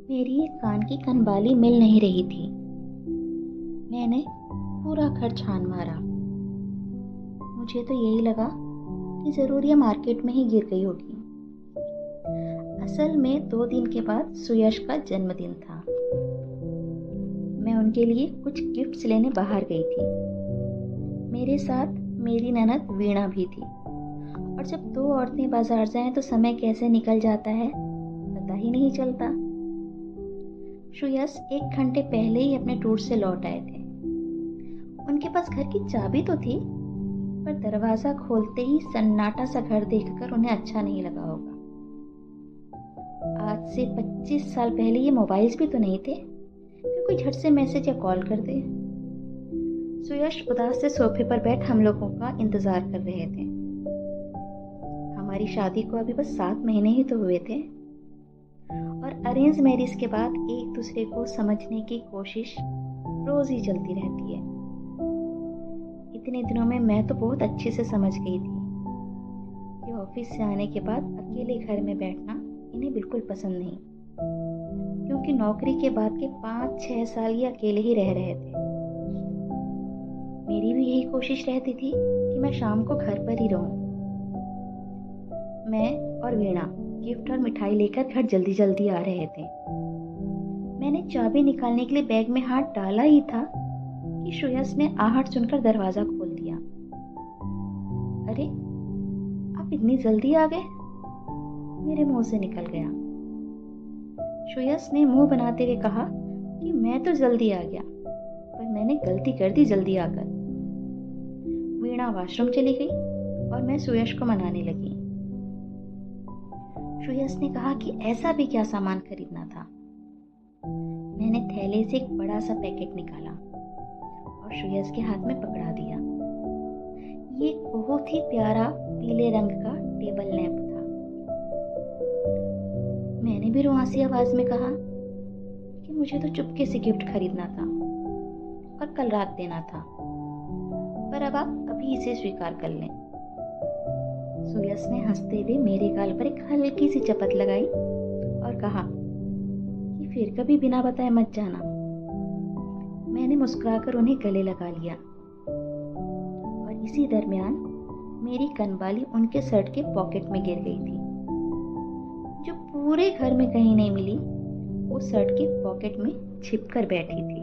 मेरी एक कान की कनबाली मिल नहीं रही थी। मैंने पूरा घर छान मारा। मुझे तो यही लगा कि ज़रूर ये मार्केट में ही गिर गई होगी। असल में 2 दिन के बाद सुयश का जन्मदिन था। मैं उनके लिए कुछ गिफ्ट्स लेने बाहर गई थी। मेरे साथ मेरी ननद वीणा भी थी। और जब 2 औरतें बाजार जाएं तो समय कैसे निकल जाता है पता ही नहीं चलता। सुयश 1 घंटे पहले ही अपने टूर से लौट आए थे। उनके पास घर की चाबी तो थी, पर दरवाजा खोलते ही सन्नाटा सा घर देखकर उन्हें अच्छा नहीं लगा होगा। आज से 25 साल पहले ये मोबाइल्स भी तो नहीं थे कि कोई झट से मैसेज या कॉल कर दे। सुयश उदास से सोफे पर बैठ हम लोगों का इंतजार कर रहे थे। हमारी शादी को अभी बस 7 महीने ही तो हुए थे और अरेंज मैरिज के बाद एक दूसरे को समझने की कोशिश रोज ही चलती रहती है। इतने दिनों में मैं तो बहुत अच्छे से समझ गई थी कि ऑफिस से आने के बाद अकेले घर में बैठना इन्हें बिल्कुल पसंद नहीं, क्योंकि नौकरी के बाद के 5-6 साल ये अकेले ही रह रहे थे। मेरी भी यही कोशिश रहती थी कि मैं शाम को घर पर ही रहूं। मैं और वीणा गिफ्ट और मिठाई लेकर घर जल्दी जल्दी आ रहे थे। मैंने चाबी निकालने के लिए बैग में हाथ डाला ही था कि सुयश ने आहट सुनकर दरवाजा खोल दिया। अरे, आप इतनी जल्दी आ गए? मेरे मुंह से निकल गया। सुयश ने मुंह बनाते हुए कहा कि मैं तो जल्दी आ गया, पर मैंने गलती कर दी जल्दी आकर। वीणा वॉशरूम चली गई और मैं सुयश को मनाने लगी। सुयश ने कहा कि ऐसा भी क्या सामान खरीदना था। मैंने थैले से एक बड़ा सा पैकेट निकाला और सुयश के हाथ में पकड़ा दिया। ये एक बहुत ही प्यारा पीले रंग का टेबल लैंप था। मैंने भी रुआंसी आवाज में कहा कि मुझे तो चुपके से गिफ्ट खरीदना था और कल रात देना था, पर अब आप अभी इसे स्वीकार कर लें। सुयश ने हंसते हुए मेरे गाल पर एक हल्की सी चपत लगाई और कहा कि फिर कभी बिना बताए मत जाना। मैंने मुस्कुराकर उन्हें गले लगा लिया और इसी दरमियान मेरी कनबाली उनके शर्ट के पॉकेट में गिर गई थी, जो पूरे घर में कहीं नहीं मिली। वो शर्ट के पॉकेट में छिपकर बैठी थी।